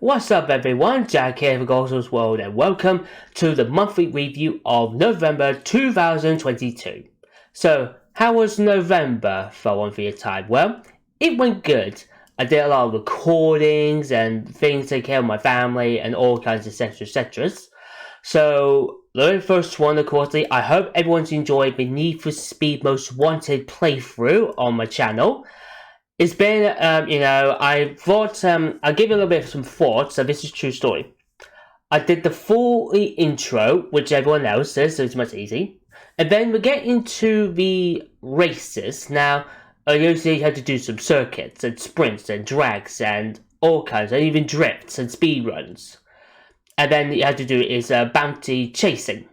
What's up everyone, Jack here for Gosal's World and welcome to the monthly review of November 2022. So, how was November for one for your time? Well, it went good. I did a lot of recordings and things to take care of my family and all kinds of etc. So, the very first one, of course, I hope everyone's enjoyed the Need for Speed Most Wanted playthrough on my channel. It's been, I thought, I'll give you a little bit of some thoughts, so this is a true story. I did the full intro, which everyone else does, so it's much easy. And then we get into the races. Now, usually you have to do some circuits, and sprints, and drags, and all kinds, and even drifts, and speed runs. And then you have to do is bounty chasing.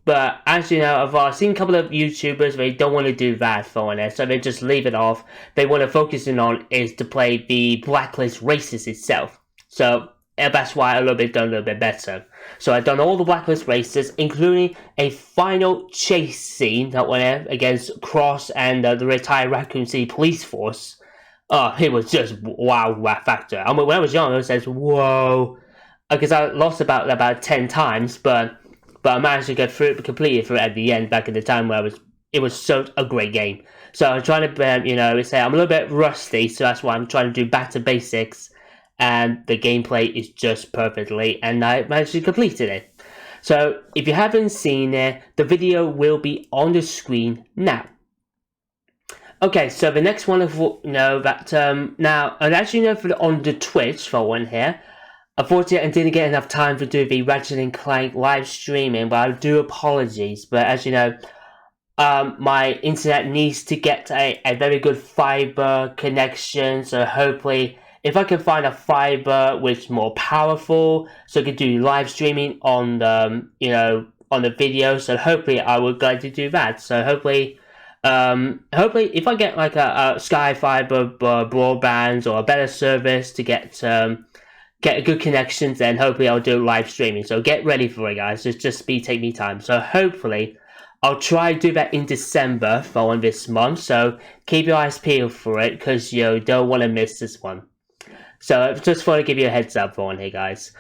But as you know, I've seen a couple of YouTubers, they don't want to do that for it, so they just leave it off. They want to focus on is to play the Blacklist races itself. So that's why I've done a little bit better. So I've done all the Blacklist races, including a final chase scene that went against Cross and the retired Raccoon City Police Force. Oh, it was just wow factor. I mean, when I was young, I said, whoa, because I lost about 10 times, but I managed to get completely through it at the end back in the time where it was such a great game. So I'm trying to, say I'm a little bit rusty, so that's why I'm trying to do back to basics, and the gameplay is just perfectly, and I managed to complete it. So if you haven't seen it, the video will be on the screen now. Okay, so the next one, now, and actually on the Twitch for one here, unfortunately, I didn't get enough time to do the Ratchet & Clank live streaming, but I do apologies. But as you know, my internet needs to get a very good fiber connection. So hopefully, if I can find a fiber which is more powerful, so I can do live streaming on the on the video. So hopefully, I would like to do that. So hopefully, if I get like a Sky Fiber broadband or a better service to get a good connection, then hopefully I'll do live streaming. So get ready for it, guys. It's just take me time. So hopefully I'll try to do that in December for this month. So keep your eyes peeled for it, because you don't want to miss this one. So just want to give you a heads up for one here, guys.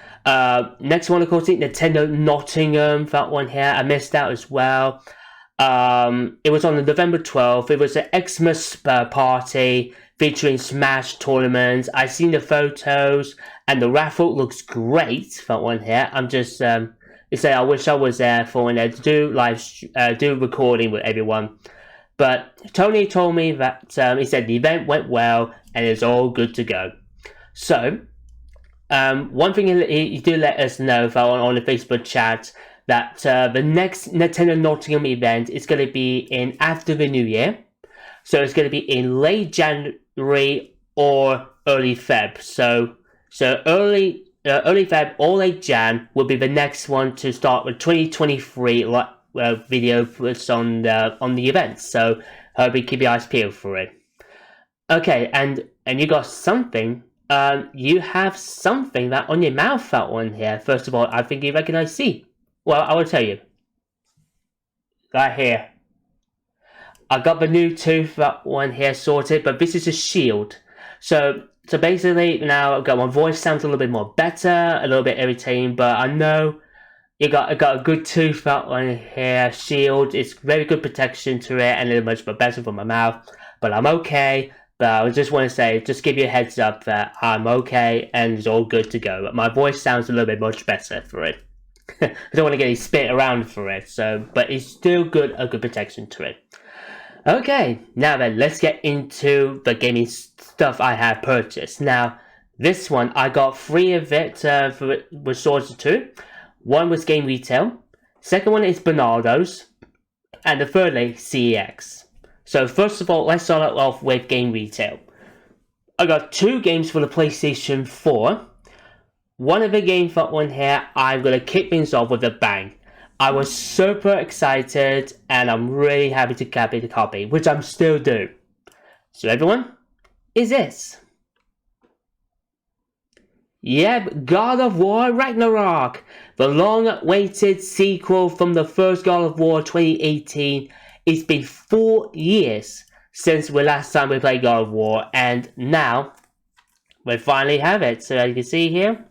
Next one, of course, Nintendo Nottingham. That one here, I missed out as well. It was on November 12th. It was an Xmas party featuring Smash tournaments. I've seen the photos and the raffle looks great. That one here. I'm just I wish I was there for when to do recording with everyone. But Tony told me that he said the event went well and it's all good to go. So one thing he did let us know on the Facebook chat that the next Nintendo Nottingham event is going to be in after the New Year. So it's going to be in late January or early Feb. So early Feb or late Jan will be the next one to start with 2023 video puts on the event. So hope you keep your eyes peeled for it. Okay, and you got something. You have something that on your mouth, that one here. First of all, I think you recognize C. Well, I will tell you. Right here. I got the new tooth, that one here sorted, but this is a shield. So basically now I've got my voice sounds a little bit more better, a little bit irritating, but I know I got a good tooth, that one here, shield. It's very good protection to it, and it's much better for my mouth. But I'm okay. But I just want to say, just give you a heads up that I'm okay and it's all good to go. But my voice sounds a little bit much better for it. I don't want to get any spit around for it, but it's still a good protection to it. Okay, now then, let's get into the gaming stuff I have purchased. Now, this one, I got 3 of it with Swords of 2. One was Game Retail. Second one is barnardos. And the thirdly, CEX. So first of all, let's start off with Game Retail. I got 2 games for the PlayStation 4. One of the games for one here, I'm going to kick things off with a bang. I was super excited and I'm really happy to copy the copy, which I'm still doing. So everyone, is this? Yep, God of War Ragnarok, the long-awaited sequel from the first God of War 2018. It's been 4 years since the last time we played God of War, and now we finally have it. So as you can see here,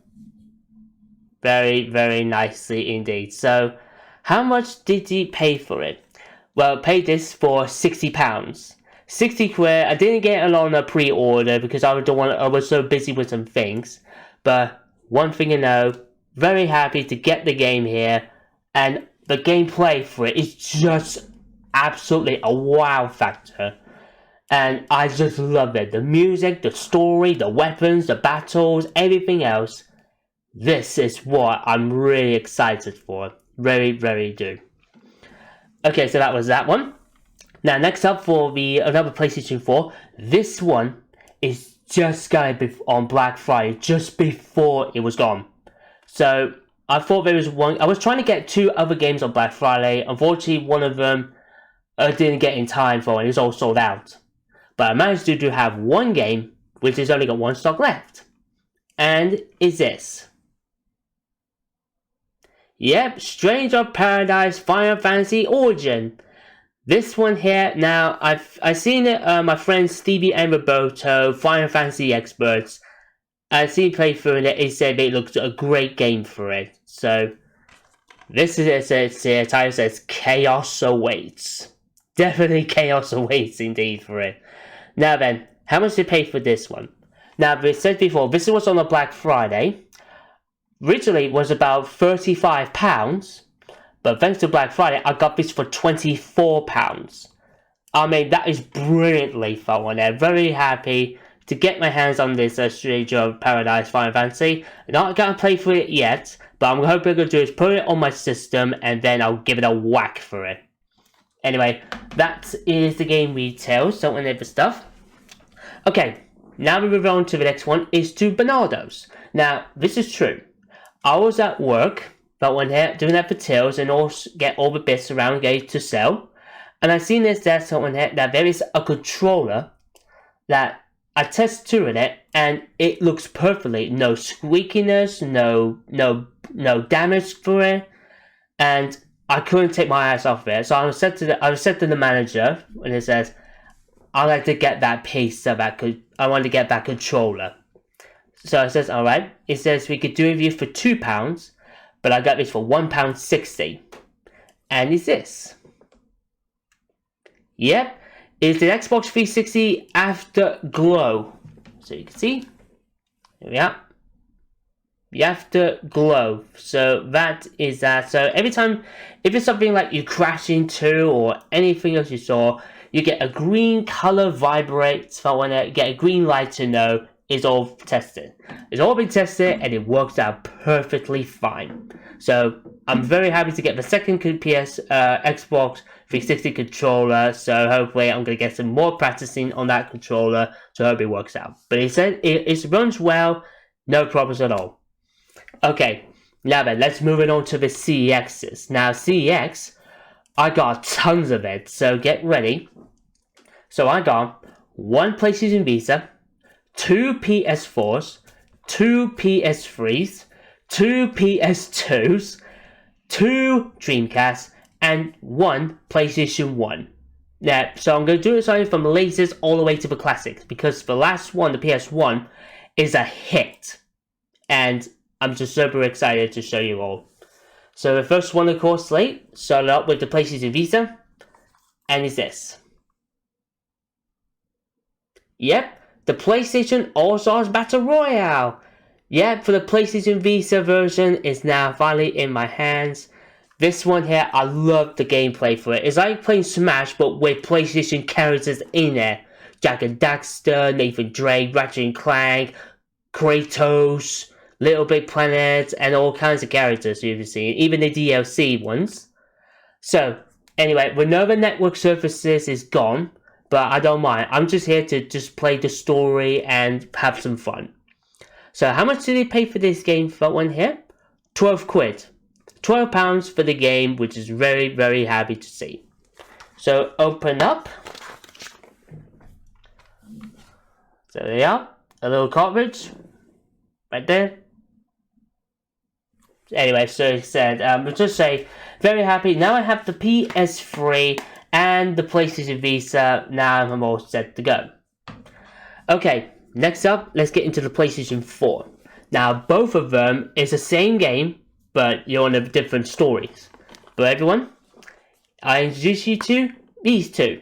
Very, very nicely indeed. So, how much did you pay for it? Well, paid this for £60. 60 quid. I didn't get it on a pre-order because I was so busy with some things. But one thing you know, very happy to get the game here, and the gameplay for it is just absolutely a wow factor. And I just love it. The music, the story, the weapons, the battles, everything else. This is what I'm really excited for. Very, very do. Okay, so that was that one. Now, next up for another PlayStation 4. This one is just going to be on Black Friday, just before it was gone. So, I thought there was one. I was trying to get 2 other games on Black Friday. Unfortunately, one of them didn't get in time for it. It was all sold out. But I managed to have one game, which has only got 1 stock left. And is this. Yep, Stranger of Paradise Final Fantasy Origin. This one here, now, I've seen it, my friends Stevie and Roberto, Final Fantasy experts, I've seen playthrough and they said it looks a great game for it. So, this is it, the title says Chaos Awaits. Definitely Chaos Awaits indeed for it. Now then, how much did you pay for this one? Now, we said before, this was on a Black Friday. Originally, it was about £35. But thanks to Black Friday, I got this for £24. I mean, that is brilliantly fun. I'm very happy to get my hands on this Stranger of Paradise Final Fantasy. Not gonna play for it yet, but I'm hoping I'm gonna do is put it on my system and then I'll give it a whack for it. Anyway, that is the game retail, so and other stuff. Okay, now we move on to the next one, is to barnardos. Now, this is true. I was at work, but when here doing that for tills and also get all the bits around ready to sell, and I seen this there someone here that there is a controller that I tested to it and it looks perfectly, no squeakiness, no damage for it, and I couldn't take my eyes off it. So I said to the manager and it says, I'd like to get that piece of that I want to get that controller. So it says, alright. It says we could do it with you for £2. But I got this for £1.60. And is this? Yep, it's the Xbox 360 Afterglow. So you can see. Here we are. The Afterglow. So that is that. So every time, if it's something like you crash into or anything else you saw, you get a green color vibrate. So when you get a green light to know it's all tested. It's all been tested and it works out perfectly fine. So I'm very happy to get the second Xbox 360 controller. So hopefully I'm going to get some more practicing on that controller. So I hope it works out. But it said it runs well, no problems at all. Okay, now then, let's move it on to the CEXs. Now CEX, I got tons of it. So get ready. So I got 1 PlayStation Vita, 2 PS4s, 2 PS3s, 2 PS2s, 2 Dreamcasts, and 1 PlayStation 1. Now, so I'm going to do it starting from the latest all the way to the classics, because the last one, the PS1, is a hit. And I'm just super excited to show you all. So the first one, of course, started out with the PlayStation Vita, and it's this. Yep. The PlayStation All-Stars Battle Royale! Yep, for the PlayStation Vita version is now finally in my hands. This one here, I love the gameplay for it. It's like playing Smash, but with PlayStation characters in there. Jak and Daxter, Nathan Drake, Ratchet and Clank, Kratos, Little Big Planet, and all kinds of characters you've seen, even the DLC ones. So, anyway, when the network services is gone, but I don't mind. I'm just here to just play the story and have some fun. So how much did they pay for this game for one here? 12 quid. £12 for the game, which is very, very happy to see. So open up. So there you are. A little cartridge. Right there. Anyway, so it said, let's just say, very happy. Now I have the PS3 and the PlayStation Vita. Now I'm all set to go. Okay, next up, let's get into the PlayStation 4. Now, both of them is the same game, but you're on different stories. But everyone, I introduce you to these two.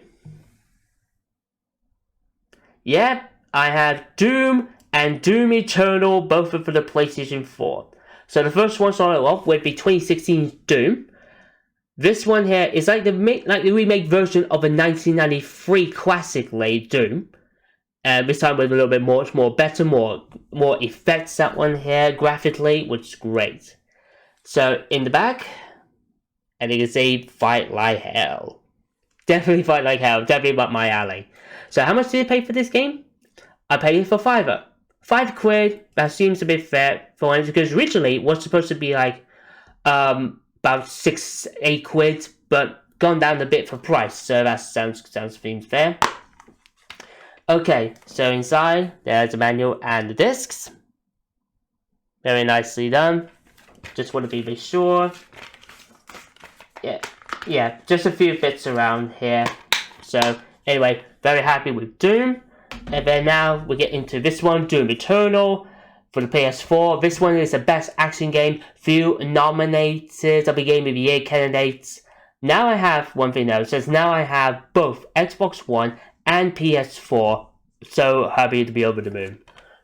Yep, I have Doom and Doom Eternal, both for the PlayStation 4. So the first one started off with the 2016 Doom. This one here is like the remake version of a 1993 classic laid Doom. This time with a little bit more better, more effects. That one here graphically, which is great. So in the back, and you can see fight like hell. Definitely fight like hell. Definitely up my alley. So how much did you pay for this game? I paid it for £5. £5. That seems a bit fair for it because originally it was supposed to be like about £6-8, but gone down a bit for price. So that seems fair. Okay, so inside there's the manual and the discs. Very nicely done. Just want to be sure. Yeah, just a few bits around here. So anyway, very happy with Doom. And then now we get into this one, Doom Eternal for the PS4. This one is the best action game. Few nominated of the Game of the Year candidates. Now I have one thing though. It says now I have both Xbox One and PS4, so happy to be over the moon.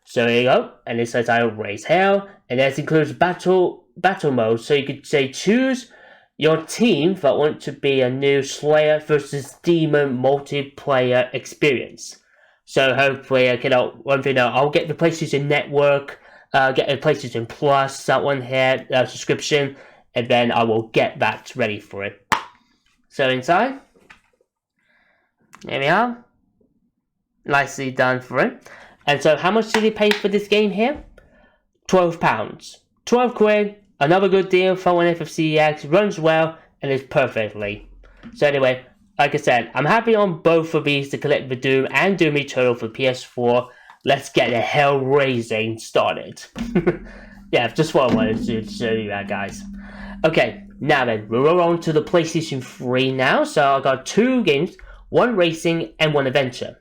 So there you go, and it says I'll raise hell, and this includes battle mode, so you could say choose your team that want to be a new Slayer versus Demon multiplayer experience. So hopefully I'll get the PlayStation Network, get a PlayStation Plus, that one here, subscription, and then I will get that ready for it. So inside, there we are. Nicely done for it. And so how much did you pay for this game here? £12. £12, another good deal for one FFCX, runs well, and is perfectly. So anyway, like I said, I'm happy on both of these to collect the Doom and Doom Eternal for PS4. Let's get the hell raising started. Yeah, just what I wanted to show you that, guys. Okay, now then, we'll roll on to the PlayStation 3 now. So I got two games, one racing and one adventure.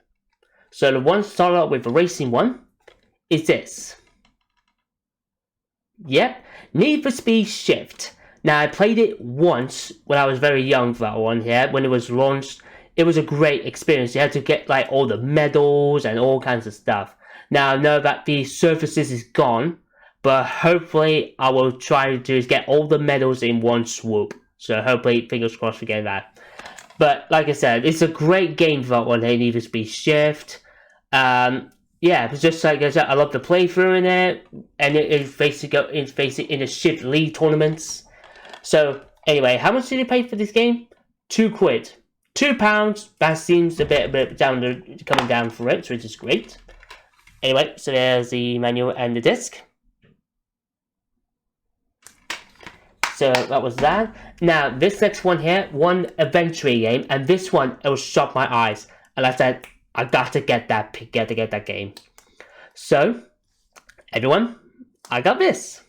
So the one started out with the racing one is this. Yep, Need for Speed Shift. Now I played it once when I was very young for that one here, when it was launched. It was a great experience. You had to get like all the medals and all kinds of stuff. Now I know that the surfaces is gone, but hopefully I will try to do is get all the medals in one swoop. So hopefully, fingers crossed we get that. But like I said, it's a great game for that one here, Need for Speed Shift. Yeah, it's just like I said, I love the playthrough in it, and it's basically in the Shift League tournaments. So anyway, how much did you pay for this game? £2. £2. That seems a bit coming down for it, which is great. Anyway, so there's the manual and the disc. So that was that. Now this next one here, one adventure game, and this one it will shock my eyes. And I said, I got to get that game. So, everyone, I got this.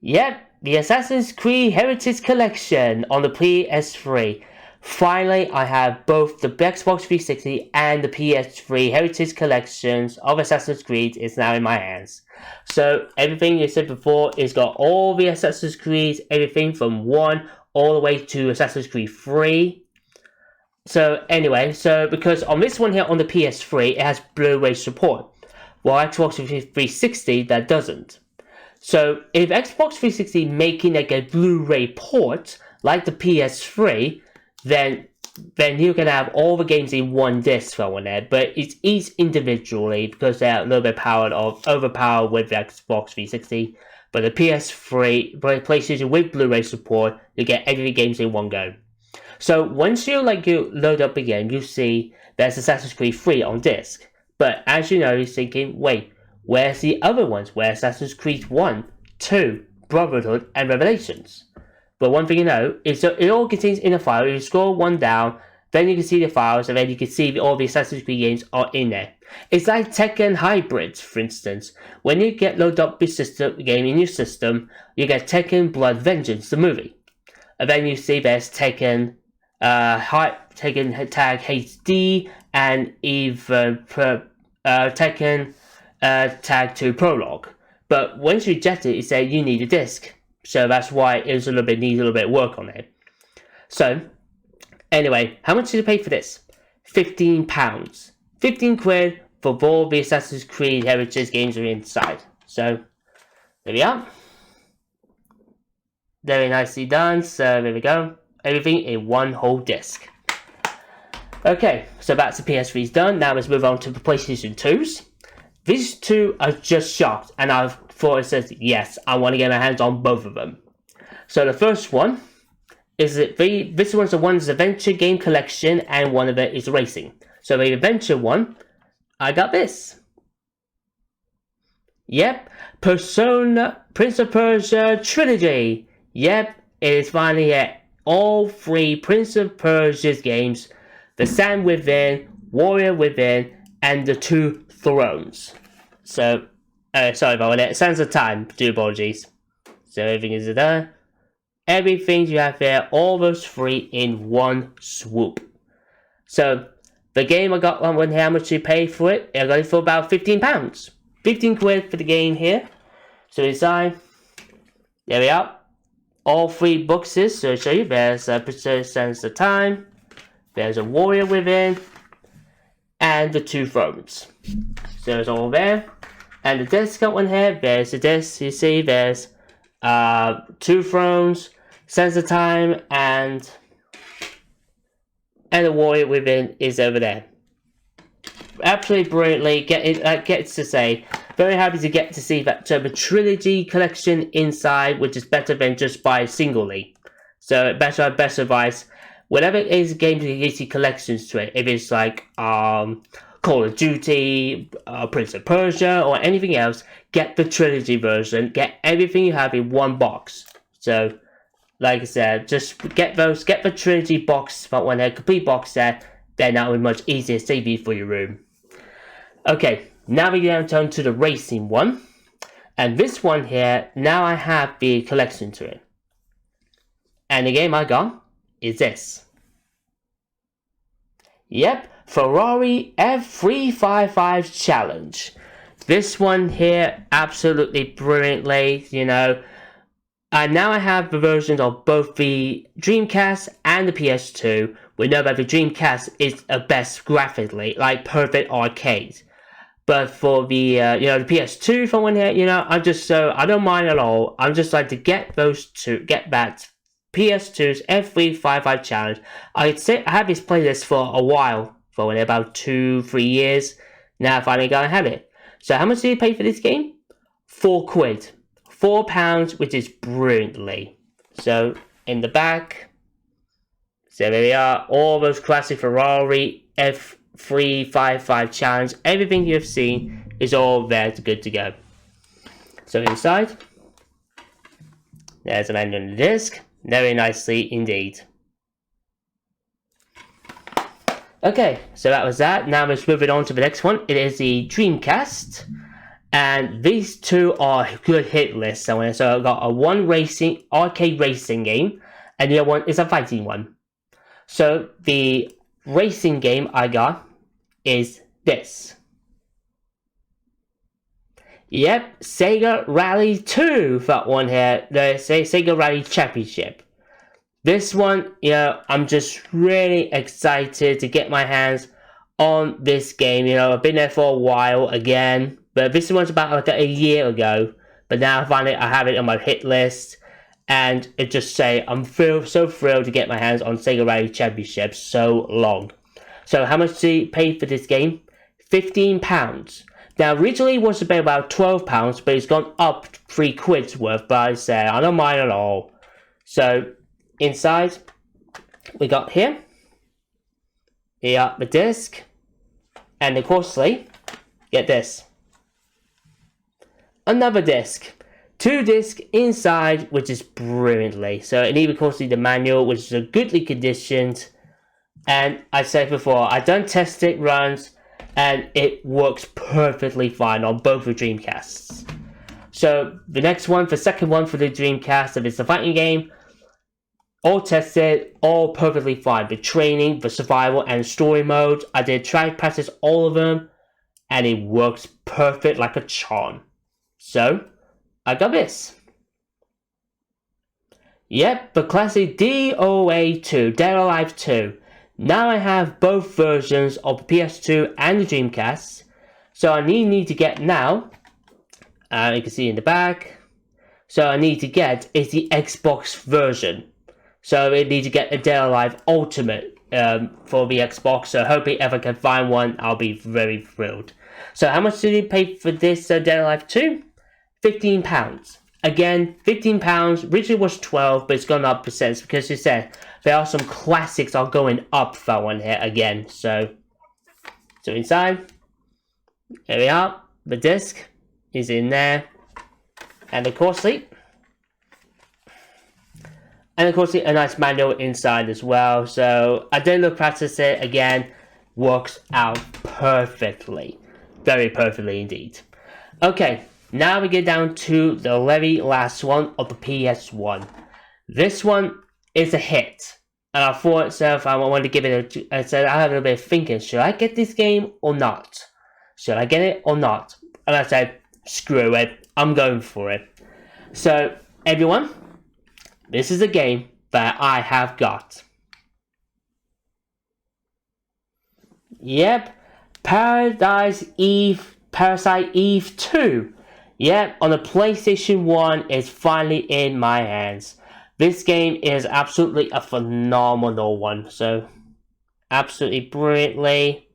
Yep, the Assassin's Creed Heritage Collection on the PS3. Finally, I have both the Xbox 360 and the PS3 Heritage Collections of Assassin's Creed is now in my hands. So, everything you said before is got all the Assassin's Creed, everything from 1 all the way to Assassin's Creed 3. So anyway, because on this one here on the PS3, it has Blu-ray support, while Xbox 360 that doesn't. So if Xbox 360 making like a Blu-ray port like the PS3, then you can have all the games in one disc on there. But it's each individually because they're a little bit overpowered with the Xbox 360. But the PS3, PlayStation with Blu-ray support, you get every games in one go. So once you load up again, you see there's Assassin's Creed 3 on disc. But as you know, you're thinking, wait, where's the other ones? Where's Assassin's Creed 1, 2, Brotherhood, and Revelations? But one thing you know is that it all contains in a file. You scroll one down, then you can see the files, and then you can see all the Assassin's Creed games are in there. It's like Tekken Hybrids, for instance. When you get loaded up the game in your system, you get Tekken Blood Vengeance, the movie. And then you see there's Tekken Tag HD, and even Tekken tagged to prologue. But once you eject it, it said you need a disc. So that's why it was needs a little bit of work on it. So, anyway, how much did you pay for this? £15. 15 quid for all the Assassin's Creed Heritage games are inside. So, there we are. Very nicely done. So, there we go. Everything in one whole disc. Okay, so that's the PS3's done. Now let's move on to the PlayStation 2s. These two are just shocked, and I thought it says, yes, I want to get my hands on both of them. So the first one is this one's the one's adventure game collection, and one of it is racing. So the adventure one, I got this. Yep, Persona Prince of Persia Trilogy. Yep, it is finally here. All three Prince of Persia's games, The Sand Within, Warrior Within, and The Two Thrones. So, sorry about that. Sands of Time. Do apologies. So everything is there. Everything you have there, all those three in one swoop. So the game I got one here, how much you pay for it? I got it for about £15. 15 quid for the game here. So inside, there we are. All three boxes. So I'll show you. There's a Sands of Time. There's a Warrior Within. And The Two Thrones. So it's all there. And the disc got one here. There's the disc. You see, there's Two Thrones, Sands of Time, and the Warrior Within is over there. Absolutely brilliantly. Gets to say, very happy to get to see that the trilogy collection inside, which is better than just buy singly. So best advice. Whatever it is, games you see collections to it. If it's like Call of Duty, Prince of Persia, or anything else, get the trilogy version. Get everything you have in one box. So, like I said, just get the trilogy box, but when they're complete box set, then that will be much easier saving for your room. Okay, now we get down to the racing one. And this one here, now I have the collection to it. And the game I got is this. Yep, Ferrari F355 Challenge. This one here, absolutely brilliantly, you know. And now I have the versions of both the Dreamcast and the PS2. We know that the Dreamcast is the best graphically, like perfect arcade. But for the the PS2 for one here, I don't mind at all. I'm just like to get that PS2's F355 Challenge. I'd say I have this playlist for a while, for about 2-3 years. Now I finally got have it. So how much did you pay for this game? £4. £4, which is brilliantly. So in the back, so there we are. All those classic Ferrari F355 Challenge. Everything you've seen is all there, good to go. So inside, there's a manual on the disc. Very nicely indeed. Okay, so that was that. Now let's move it on to the next one. It is the Dreamcast. And these two are good hit lists. So I've got one arcade racing game, and the other one is a fighting one. So the racing game I got is this. Yep, Sega Rally 2, that one here, the Sega Rally Championship. This one, I'm just really excited to get my hands on this game. I've been there for a while again, but this one's about like a year ago. But now finally I have it on my hit list, and it just say I'm so thrilled to get my hands on Sega Rally Championship so long. So how much did you pay for this game? £15. Now, originally it was about £12, but it's gone up 3 quid's worth, but I say I don't mind at all. So, inside, we got here, the disc, and of course, get this. Another disc. 2 discs inside, which is brilliantly. So, and even of course the manual, which is a goodly conditioned. And I said before, I've done testing runs, and it works perfectly fine on both the Dreamcasts. So the next one, the second one for the Dreamcast, if it's a fighting game, all tested, all perfectly fine. The training, the survival, and story mode, I did try practice all of them, and it works perfect like a charm. So I got this. Yep, the classic DOA 2, Dead or Alive 2. Now I have both versions of the PS2 and the Dreamcast. So I need to get now, you can see in the back. So I need to get is the Xbox version. So I need to get a Dead or Alive Ultimate for the Xbox. So hopefully if I can find one, I'll be very thrilled. So how much did you pay for this Dead or Alive 2? £15. Again, £15. Originally was 12, but it's gone up percent because you said there are some classics are going up for one here again. So inside, there we are. The disc is in there, and of course, a nice manual inside as well. So I did look practice it again. Works out perfectly, very perfectly indeed. Okay. Now we get down to the very last one of the PS1. This one is a hit. And I thought, so if I wanted to give it I said, I have a little bit of thinking, should I get this game or not? Should I get it or not? And I said, screw it, I'm going for it. So, everyone, this is a game that I have got. Yep, Parasite Eve 2. Yeah, on the PlayStation 1, it's finally in my hands. This game is absolutely a phenomenal one. So, absolutely brilliantly.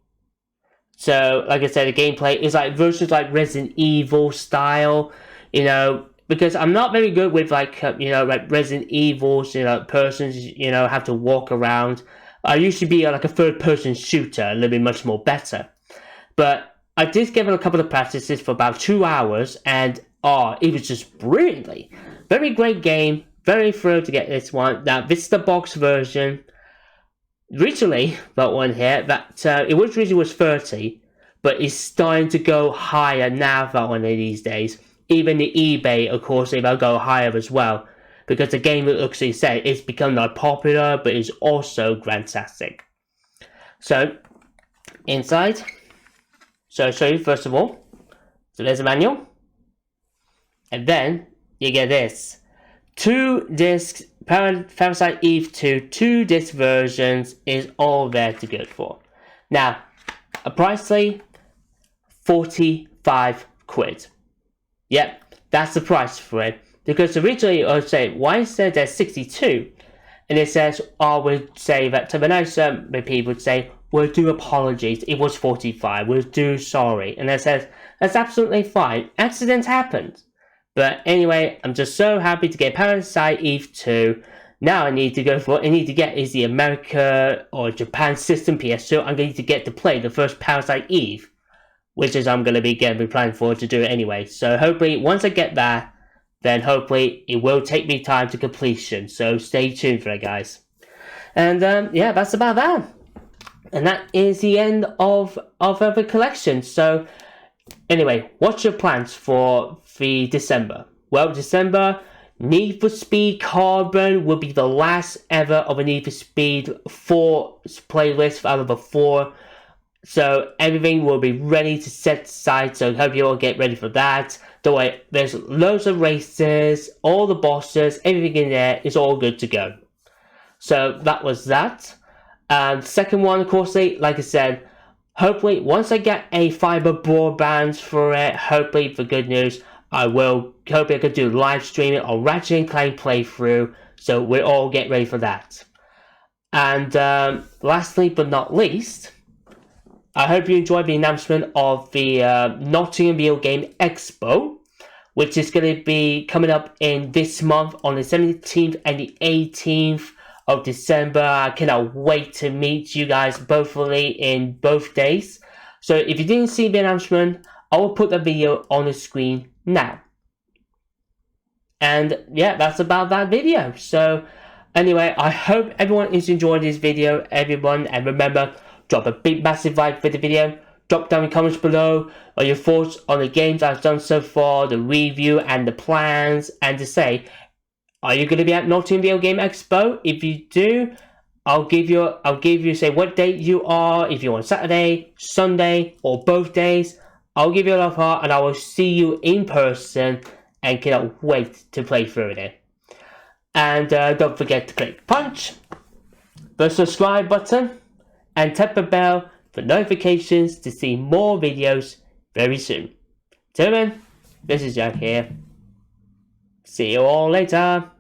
So, like I said, the gameplay is like versus like Resident Evil style. You know, because I'm not very good with like like Resident Evils. Persons have to walk around. I used to be like a third-person shooter, a little bit much more better. But I did give it a couple of practices for about 2 hours, and it was just brilliantly. Very great game, very thrilled to get this one. Now, this is the box version. Originally, that one here, it originally was 30, but it's starting to go higher now, that one these days. Even the eBay, of course, they will go higher as well, because the game, it looks like say, it's become not popular, but it's also fantastic. So, inside. So I'll show you first of all. So there's a manual. And then you get this. 2 discs, Parasite Eve 2, 2 disc versions is all there to good for. Now, a price tag, 45 quid. Yep, that's the price for it. Because originally I would say, why is there 62? And it says, we'll say that to the nice people would say, we'll do apologies, it was 45, we'll do sorry. And it says, that's absolutely fine, accidents happened. But anyway, I'm just so happy to get Parasite Eve 2. Now I need to go for what I need to get is the America or Japan system PS2. I'm going to get to play the first Parasite Eve, which is I'm going to be planning for to do it anyway. So hopefully, once I get that, then hopefully it will take me time to completion. So stay tuned for that, guys. And yeah, that's about that. And that is the end of the collection. So anyway, what's your plans for the December? Well, December, Need for Speed Carbon will be the last ever of a Need for Speed 4 playlist out of the 4. So everything will be ready to set aside. So hope you all get ready for that. Don't worry, there's loads of races, all the bosses, everything in there is all good to go. So that was that. Second one, of course, like I said, hopefully once I get a fiber broadband for it, hopefully for good news, hopefully I could do live streaming on Ratchet & Clank playthrough, so we'll all get ready for that. And lastly but not least, I hope you enjoyed the announcement of the Nottingham Video Game Expo, which is going to be coming up in this month on the 17th and the 18th of December. I cannot wait to meet you guys both in both days. So if you didn't see the announcement, I will put the video on the screen now. And yeah, that's about that video. So anyway, I hope everyone is enjoying this video, everyone. And remember, drop a big massive like for the video. Drop down in the comments below on your thoughts on the games I've done so far, the review and the plans, and to say, are you going to be at Nottingham Video Game Expo? If you do, I'll give you say what date you are. If you're on Saturday, Sunday, or both days, I'll give you a love heart, and I will see you in person, and cannot wait to play through it. And don't forget to click punch, the subscribe button, and tap the bell for notifications to see more videos very soon. Till then, this is Jack here. See you all later.